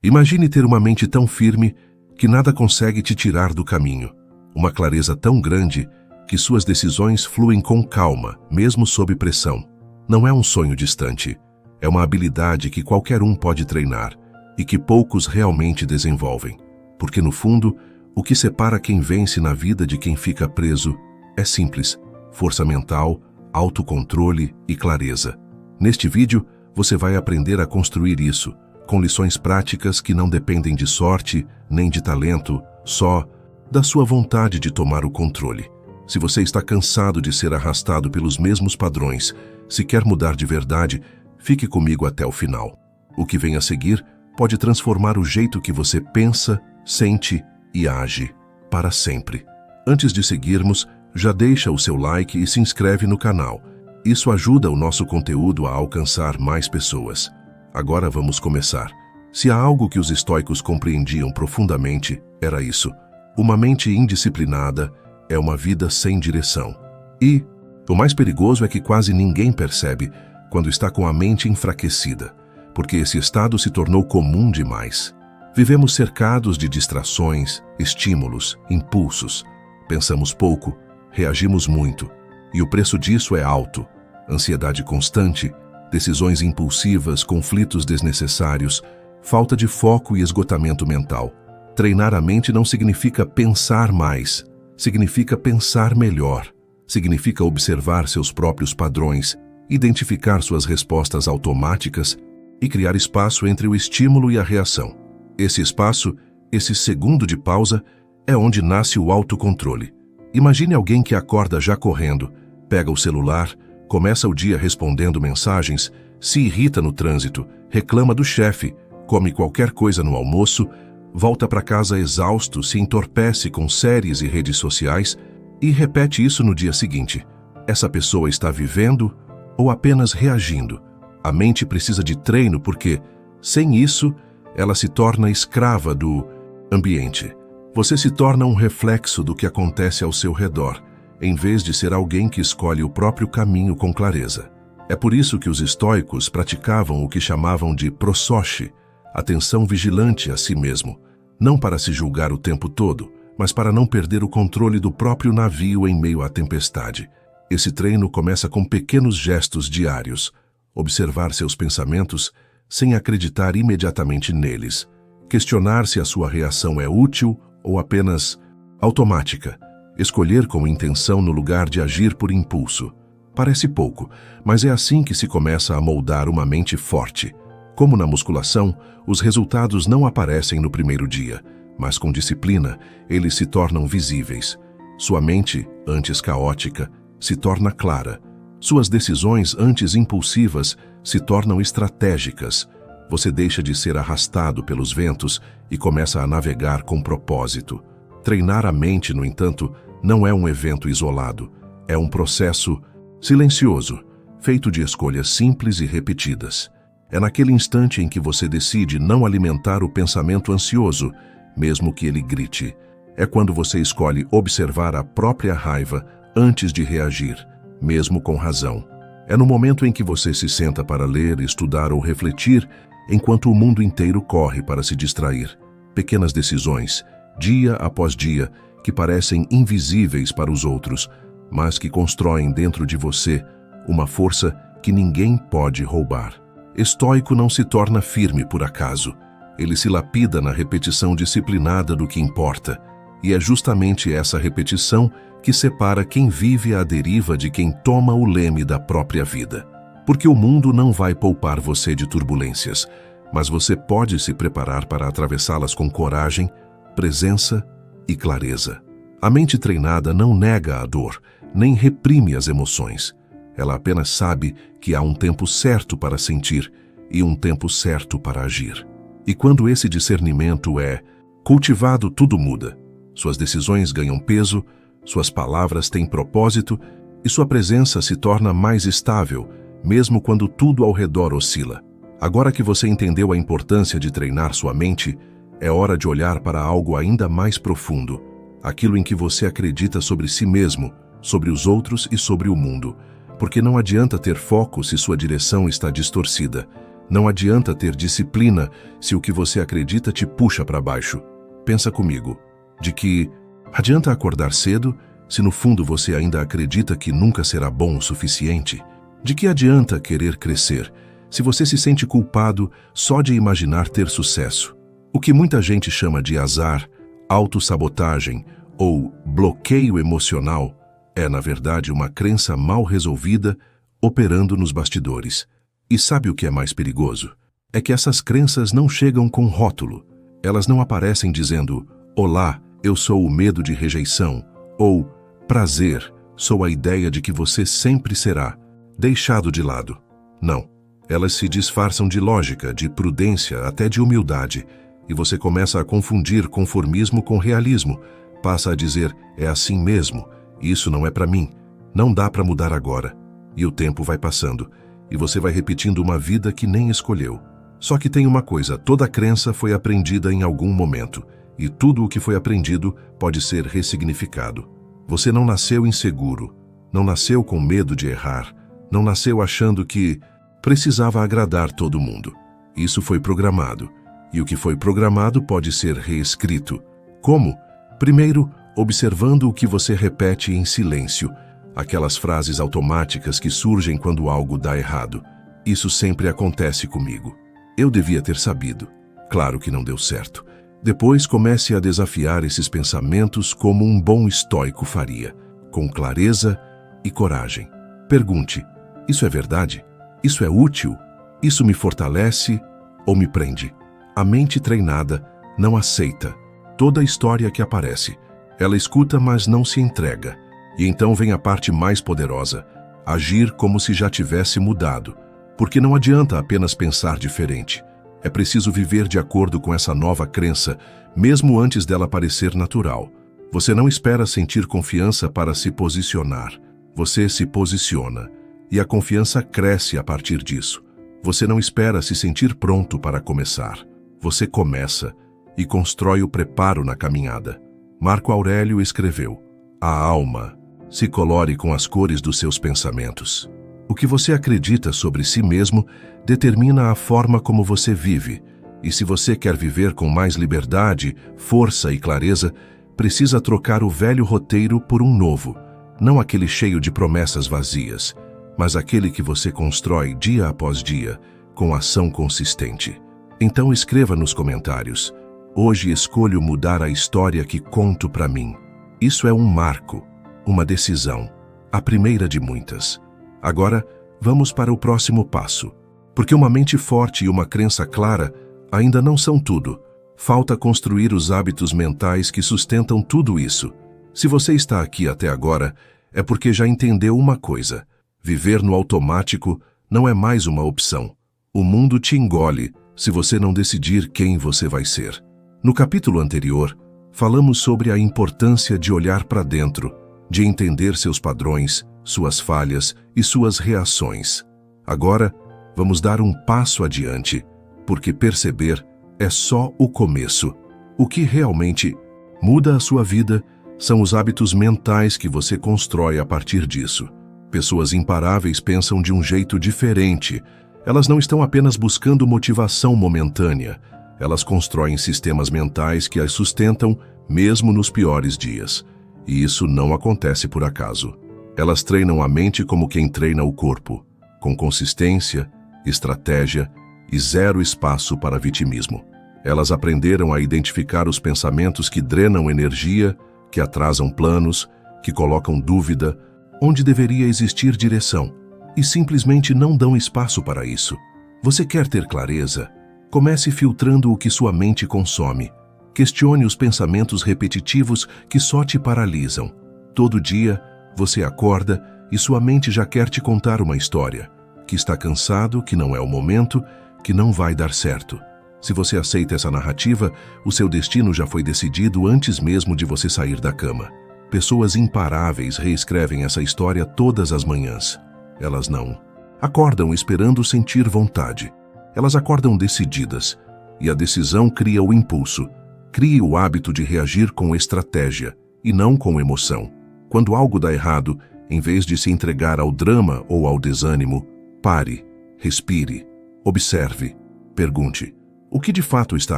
Imagine ter uma mente tão firme que nada consegue te tirar do caminho. Uma clareza tão grande que suas decisões fluem com calma, mesmo sob pressão. Não é um sonho distante. É uma habilidade que qualquer um pode treinar e que poucos realmente desenvolvem. Porque, no fundo, o que separa quem vence na vida de quem fica preso é simples: força mental, autocontrole e clareza. Neste vídeo, você vai aprender a construir isso, com lições práticas que não dependem de sorte nem de talento, só da sua vontade de tomar o controle. Se você está cansado de ser arrastado pelos mesmos padrões, se quer mudar de verdade, fique comigo até o final. O que vem a seguir pode transformar o jeito que você pensa, sente e age para sempre. Antes de seguirmos, já deixa o seu like e se inscreve no canal. Isso ajuda o nosso conteúdo a alcançar mais pessoas. Agora vamos começar. Se há algo que os estoicos compreendiam profundamente, era isso: uma mente indisciplinada é uma vida sem direção. E o mais perigoso é que quase ninguém percebe quando está com a mente enfraquecida, porque esse estado se tornou comum demais. Vivemos cercados de distrações, estímulos, impulsos. Pensamos pouco, reagimos muito, e o preço disso é alto. Ansiedade constante, decisões impulsivas, conflitos desnecessários, falta de foco e esgotamento mental. Treinar a mente não significa pensar mais, significa pensar melhor. Significa observar seus próprios padrões, identificar suas respostas automáticas e criar espaço entre o estímulo e a reação. Esse espaço, esse segundo de pausa, é onde nasce o autocontrole. Imagine alguém que acorda já correndo, pega o celular, começa o dia respondendo mensagens, se irrita no trânsito, reclama do chefe, come qualquer coisa no almoço, volta para casa exausto, se entorpece com séries e redes sociais e repete isso no dia seguinte. Essa pessoa está vivendo ou apenas reagindo? A mente precisa de treino porque, sem isso, ela se torna escrava do ambiente. Você se torna um reflexo do que acontece ao seu redor, em vez de ser alguém que escolhe o próprio caminho com clareza. É por isso que os estoicos praticavam o que chamavam de prosoche, atenção vigilante a si mesmo, não para se julgar o tempo todo, mas para não perder o controle do próprio navio em meio à tempestade. Esse treino começa com pequenos gestos diários: observar seus pensamentos sem acreditar imediatamente neles, questionar se a sua reação é útil ou apenas automática, escolher com intenção no lugar de agir por impulso. Parece pouco, mas é assim que se começa a moldar uma mente forte. Como na musculação, os resultados não aparecem no primeiro dia, mas com disciplina, eles se tornam visíveis. Sua mente, antes caótica, se torna clara. Suas decisões, antes impulsivas, se tornam estratégicas. Você deixa de ser arrastado pelos ventos e começa a navegar com propósito. Treinar a mente, no entanto, não é um evento isolado. É um processo silencioso, feito de escolhas simples e repetidas. É naquele instante em que você decide não alimentar o pensamento ansioso, mesmo que ele grite. É quando você escolhe observar a própria raiva antes de reagir, mesmo com razão. É no momento em que você se senta para ler, estudar ou refletir, enquanto o mundo inteiro corre para se distrair. Pequenas decisões, dia após dia, que parecem invisíveis para os outros, mas que constroem dentro de você uma força que ninguém pode roubar. Estoico não se torna firme por acaso. Ele se lapida na repetição disciplinada do que importa. E é justamente essa repetição que separa quem vive à deriva de quem toma o leme da própria vida. Porque o mundo não vai poupar você de turbulências, mas você pode se preparar para atravessá-las com coragem, presença e clareza. A mente treinada não nega a dor, nem reprime as emoções. Ela apenas sabe que há um tempo certo para sentir e um tempo certo para agir. E quando esse discernimento é cultivado, tudo muda. Suas decisões ganham peso, suas palavras têm propósito e sua presença se torna mais estável, mesmo quando tudo ao redor oscila. Agora que você entendeu a importância de treinar sua mente, é hora de olhar para algo ainda mais profundo, aquilo em que você acredita sobre si mesmo, sobre os outros e sobre o mundo. Porque não adianta ter foco se sua direção está distorcida. Não adianta ter disciplina se o que você acredita te puxa para baixo. Pensa comigo, de que adianta acordar cedo se no fundo você ainda acredita que nunca será bom o suficiente? De que adianta querer crescer se você se sente culpado só de imaginar ter sucesso? O que muita gente chama de azar, autossabotagem ou bloqueio emocional é, na verdade, uma crença mal resolvida operando nos bastidores. E sabe o que é mais perigoso? É que essas crenças não chegam com rótulo. Elas não aparecem dizendo: "Olá, eu sou o medo de rejeição", ou "Prazer, sou a ideia de que você sempre será deixado de lado". Não. Elas se disfarçam de lógica, de prudência, até de humildade. E você começa a confundir conformismo com realismo. Passa a dizer: "É assim mesmo, isso não é para mim, não dá para mudar agora". E o tempo vai passando, e você vai repetindo uma vida que nem escolheu. Só que tem uma coisa: toda crença foi aprendida em algum momento, e tudo o que foi aprendido pode ser ressignificado. Você não nasceu inseguro, não nasceu com medo de errar, não nasceu achando que precisava agradar todo mundo. Isso foi programado, e o que foi programado pode ser reescrito. Como? Primeiro, observando o que você repete em silêncio, aquelas frases automáticas que surgem quando algo dá errado. Isso sempre acontece comigo. Eu devia ter sabido. Claro que não deu certo. Depois comece a desafiar esses pensamentos como um bom estoico faria, com clareza e coragem. Pergunte: isso é verdade? Isso é útil? Isso me fortalece ou me prende? A mente treinada não aceita toda a história que aparece. Ela escuta, mas não se entrega. E então vem a parte mais poderosa: agir como se já tivesse mudado. Porque não adianta apenas pensar diferente. É preciso viver de acordo com essa nova crença, mesmo antes dela parecer natural. Você não espera sentir confiança para se posicionar. Você se posiciona. E a confiança cresce a partir disso. Você não espera se sentir pronto para começar. Você começa e constrói o preparo na caminhada. Marco Aurélio escreveu: "A alma se colore com as cores dos seus pensamentos". O que você acredita sobre si mesmo determina a forma como você vive. E se você quer viver com mais liberdade, força e clareza, precisa trocar o velho roteiro por um novo. Não aquele cheio de promessas vazias, mas aquele que você constrói dia após dia, com ação consistente. Então escreva nos comentários: "Hoje escolho mudar a história que conto para mim". Isso é um marco, uma decisão, a primeira de muitas. Agora, vamos para o próximo passo. Porque uma mente forte e uma crença clara ainda não são tudo. Falta construir os hábitos mentais que sustentam tudo isso. Se você está aqui até agora, é porque já entendeu uma coisa: viver no automático não é mais uma opção. O mundo te engole se você não decidir quem você vai ser. No capítulo anterior, falamos sobre a importância de olhar para dentro, de entender seus padrões, suas falhas e suas reações. Agora, vamos dar um passo adiante, porque perceber é só o começo. O que realmente muda a sua vida são os hábitos mentais que você constrói a partir disso. Pessoas imparáveis pensam de um jeito diferente. Elas não estão apenas buscando motivação momentânea. Elas constroem sistemas mentais que as sustentam mesmo nos piores dias. E isso não acontece por acaso. Elas treinam a mente como quem treina o corpo, com consistência, estratégia e zero espaço para vitimismo. Elas aprenderam a identificar os pensamentos que drenam energia, que atrasam planos, que colocam dúvida, onde deveria existir direção, e simplesmente não dão espaço para isso. Você quer ter clareza? Comece filtrando o que sua mente consome. Questione os pensamentos repetitivos que só te paralisam. Todo dia, você acorda e sua mente já quer te contar uma história. Que está cansado, que não é o momento, que não vai dar certo. Se você aceita essa narrativa, o seu destino já foi decidido antes mesmo de você sair da cama. Pessoas imparáveis reescrevem essa história todas as manhãs. Elas não acordam esperando sentir vontade. Elas acordam decididas. E a decisão cria o impulso. Crie o hábito de reagir com estratégia e não com emoção. Quando algo dá errado, em vez de se entregar ao drama ou ao desânimo, pare, respire Observe, pergunte: o que de fato está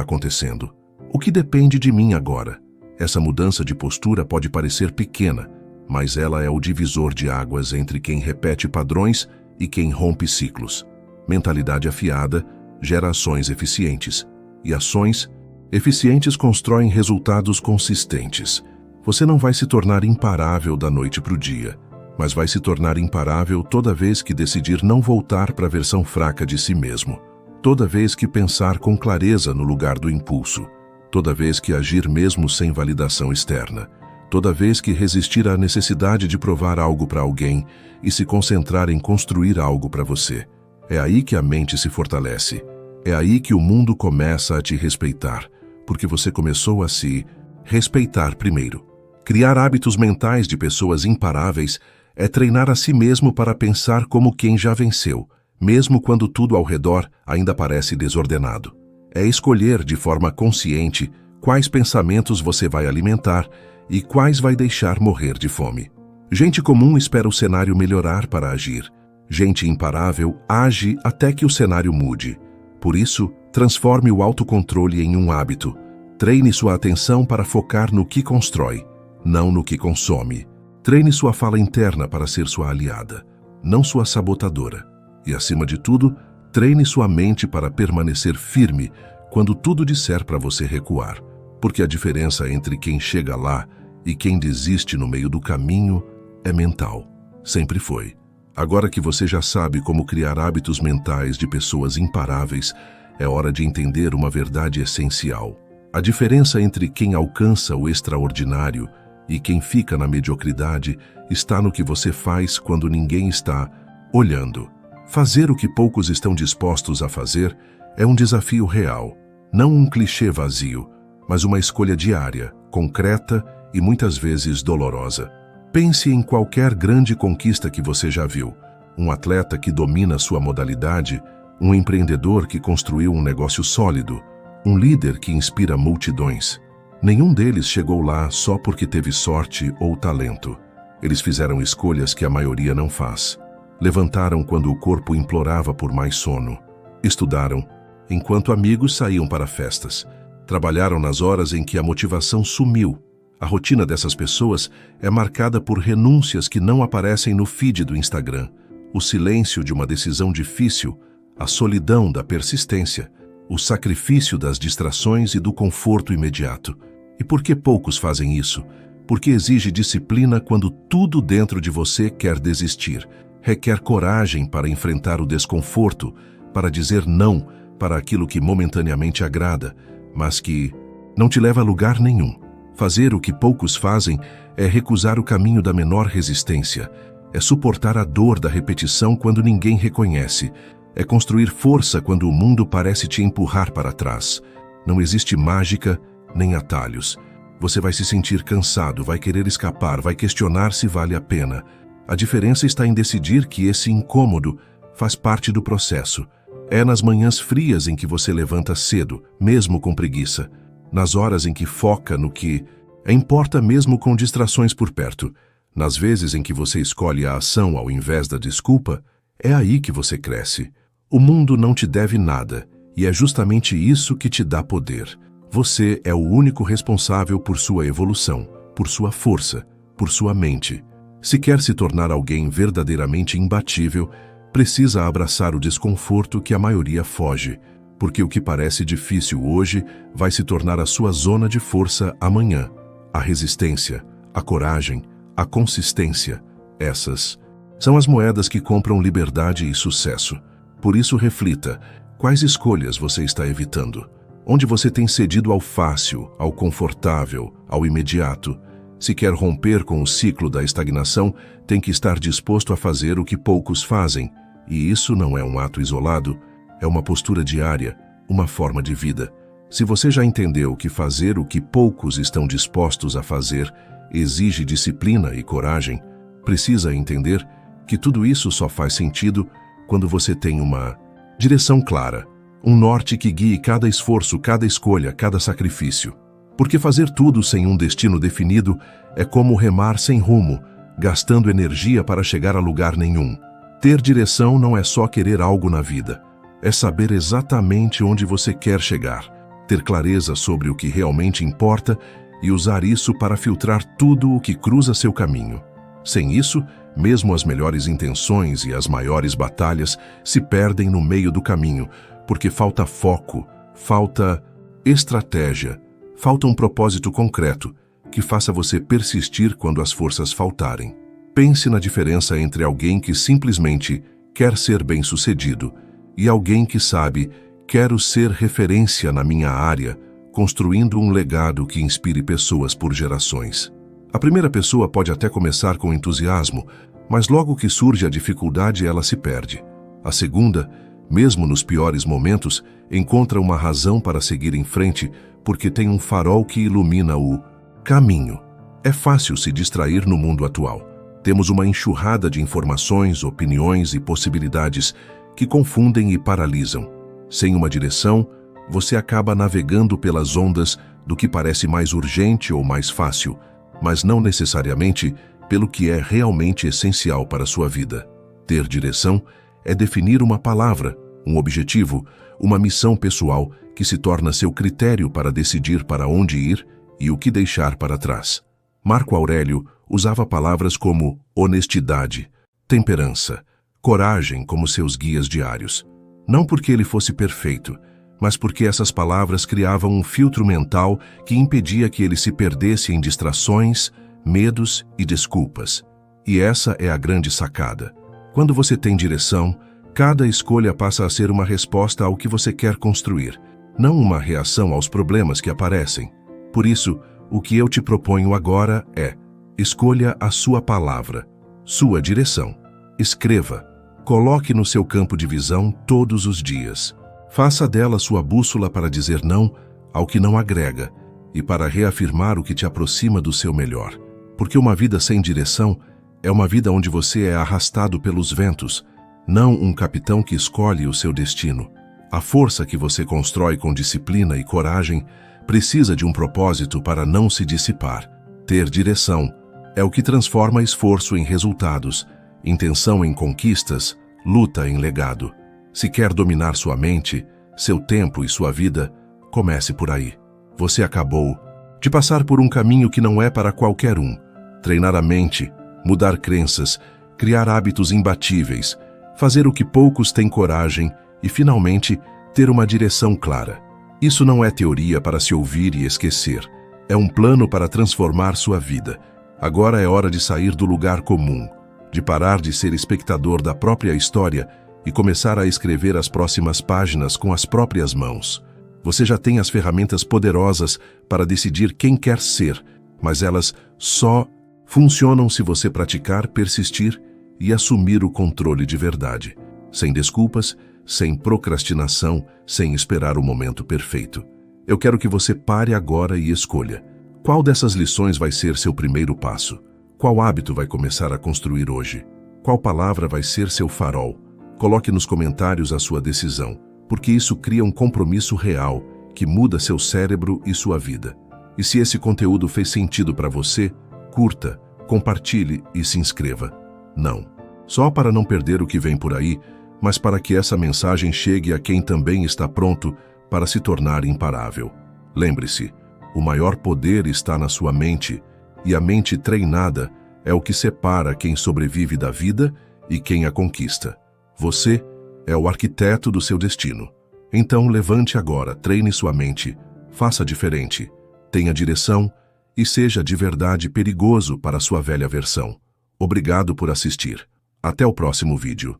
acontecendo? O que depende de mim agora? Essa mudança de postura pode parecer pequena, mas ela é o divisor de águas entre quem repete padrões e quem rompe ciclos. Mentalidade afiada gera ações eficientes, e ações eficientes constroem resultados consistentes. Você não vai se tornar imparável da noite para o dia, mas vai se tornar imparável toda vez que decidir não voltar para a versão fraca de si mesmo, toda vez que pensar com clareza no lugar do impulso, toda vez que agir mesmo sem validação externa, toda vez que resistir à necessidade de provar algo para alguém e se concentrar em construir algo para você. É aí que a mente se fortalece. É aí que o mundo começa a te respeitar, porque você começou a se respeitar primeiro. Criar hábitos mentais de pessoas imparáveis é treinar a si mesmo para pensar como quem já venceu, mesmo quando tudo ao redor ainda parece desordenado. É escolher de forma consciente quais pensamentos você vai alimentar e quais vai deixar morrer de fome. Gente comum espera o cenário melhorar para agir. Gente imparável age até que o cenário mude. Por isso, transforme o autocontrole em um hábito. Treine sua atenção para focar no que constrói, não no que consome. Treine sua fala interna para ser sua aliada, não sua sabotadora. E, acima de tudo, treine sua mente para permanecer firme quando tudo disser para você recuar. Porque a diferença entre quem chega lá e quem desiste no meio do caminho é mental. Sempre foi. Agora que você já sabe como criar hábitos mentais de pessoas imparáveis, é hora de entender uma verdade essencial. A diferença entre quem alcança o extraordinário e quem fica na mediocridade está no que você faz quando ninguém está olhando. Fazer o que poucos estão dispostos a fazer é um desafio real, não um clichê vazio, mas uma escolha diária, concreta e muitas vezes dolorosa. Pense em qualquer grande conquista que você já viu. Um atleta que domina sua modalidade, um empreendedor que construiu um negócio sólido, um líder que inspira multidões. Nenhum deles chegou lá só porque teve sorte ou talento. Eles fizeram escolhas que a maioria não faz. Levantaram quando o corpo implorava por mais sono. Estudaram enquanto amigos saíam para festas. Trabalharam nas horas em que a motivação sumiu. A rotina dessas pessoas é marcada por renúncias que não aparecem no feed do Instagram, o silêncio de uma decisão difícil, a solidão da persistência, o sacrifício das distrações e do conforto imediato. E por que poucos fazem isso? Porque exige disciplina quando tudo dentro de você quer desistir. Requer coragem para enfrentar o desconforto, para dizer não para aquilo que momentaneamente agrada, mas que não te leva a lugar nenhum. Fazer o que poucos fazem é recusar o caminho da menor resistência, é suportar a dor da repetição quando ninguém reconhece, é construir força quando o mundo parece te empurrar para trás. Não existe mágica nem atalhos. Você vai se sentir cansado, vai querer escapar, vai questionar se vale a pena. A diferença está em decidir que esse incômodo faz parte do processo. É nas manhãs frias em que você levanta cedo, mesmo com preguiça. Nas horas em que foca no que importa mesmo com distrações por perto. Nas vezes em que você escolhe a ação ao invés da desculpa, é aí que você cresce. O mundo não te deve nada, e é justamente isso que te dá poder. Você é o único responsável por sua evolução, por sua força, por sua mente. Se quer se tornar alguém verdadeiramente imbatível, precisa abraçar o desconforto que a maioria foge, porque o que parece difícil hoje vai se tornar a sua zona de força amanhã. A resistência, a coragem, a consistência, essas são as moedas que compram liberdade e sucesso. Por isso reflita, quais escolhas você está evitando? Onde você tem cedido ao fácil, ao confortável, ao imediato? Se quer romper com o ciclo da estagnação, tem que estar disposto a fazer o que poucos fazem. E isso não é um ato isolado, é uma postura diária, uma forma de vida. Se você já entendeu que fazer o que poucos estão dispostos a fazer exige disciplina e coragem, precisa entender que tudo isso só faz sentido quando você tem uma direção clara, um norte que guie cada esforço, cada escolha, cada sacrifício. Porque fazer tudo sem um destino definido é como remar sem rumo, gastando energia para chegar a lugar nenhum. Ter direção não é só querer algo na vida, é saber exatamente onde você quer chegar, ter clareza sobre o que realmente importa e usar isso para filtrar tudo o que cruza seu caminho. Sem isso, mesmo as melhores intenções e as maiores batalhas se perdem no meio do caminho, porque falta foco, falta estratégia, falta um propósito concreto que faça você persistir quando as forças faltarem. Pense na diferença entre alguém que simplesmente quer ser bem-sucedido e alguém que sabe, quero ser referência na minha área, construindo um legado que inspire pessoas por gerações. A primeira pessoa pode até começar com entusiasmo, mas logo que surge a dificuldade ela se perde. A segunda, mesmo nos piores momentos, encontra uma razão para seguir em frente porque tem um farol que ilumina o caminho. É fácil se distrair no mundo atual. Temos uma enxurrada de informações, opiniões e possibilidades que confundem e paralisam. Sem uma direção, você acaba navegando pelas ondas do que parece mais urgente ou mais fácil, mas não necessariamente pelo que é realmente essencial para a sua vida. Ter direção é definir uma palavra, um objetivo, uma missão pessoal que se torna seu critério para decidir para onde ir e o que deixar para trás. Marco Aurélio usava palavras como honestidade, temperança, coragem como seus guias diários. Não porque ele fosse perfeito, mas porque essas palavras criavam um filtro mental que impedia que ele se perdesse em distrações, medos e desculpas. E essa é a grande sacada. Quando você tem direção, cada escolha passa a ser uma resposta ao que você quer construir, não uma reação aos problemas que aparecem. Por isso, o que eu te proponho agora é: escolha a sua palavra, sua direção. Escreva, coloque no seu campo de visão todos os dias. Faça dela sua bússola para dizer não ao que não agrega e para reafirmar o que te aproxima do seu melhor. Porque uma vida sem direção é uma vida onde você é arrastado pelos ventos, não um capitão que escolhe o seu destino. A força que você constrói com disciplina e coragem precisa de um propósito para não se dissipar. Ter direção é o que transforma esforço em resultados, intenção em conquistas, luta em legado. Se quer dominar sua mente, seu tempo e sua vida, comece por aí. Você acabou de passar por um caminho que não é para qualquer um. Treinar a mente, mudar crenças, criar hábitos imbatíveis, fazer o que poucos têm coragem e, finalmente, ter uma direção clara. Isso não é teoria para se ouvir e esquecer. É um plano para transformar sua vida. Agora é hora de sair do lugar comum, de parar de ser espectador da própria história e começar a escrever as próximas páginas com as próprias mãos. Você já tem as ferramentas poderosas para decidir quem quer ser, mas elas só funcionam se você praticar, persistir e assumir o controle de verdade. Sem desculpas, sem procrastinação, sem esperar o momento perfeito. Eu quero que você pare agora e escolha. Qual dessas lições vai ser seu primeiro passo? Qual hábito vai começar a construir hoje? Qual palavra vai ser seu farol? Coloque nos comentários a sua decisão, porque isso cria um compromisso real que muda seu cérebro e sua vida. E se esse conteúdo fez sentido para você, curta, compartilhe e se inscreva. Não só para não perder o que vem por aí, mas para que essa mensagem chegue a quem também está pronto para se tornar imparável. Lembre-se, o maior poder está na sua mente, e a mente treinada é o que separa quem sobrevive da vida e quem a conquista. Você é o arquiteto do seu destino. Então levante agora, treine sua mente, faça diferente, tenha direção e seja de verdade perigoso para sua velha versão. Obrigado por assistir. Até o próximo vídeo.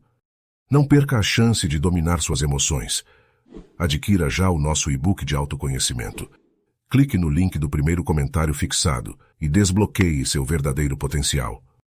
Não perca a chance de dominar suas emoções. Adquira já o nosso e-book de autoconhecimento. Clique no link do primeiro comentário fixado e desbloqueie seu verdadeiro potencial.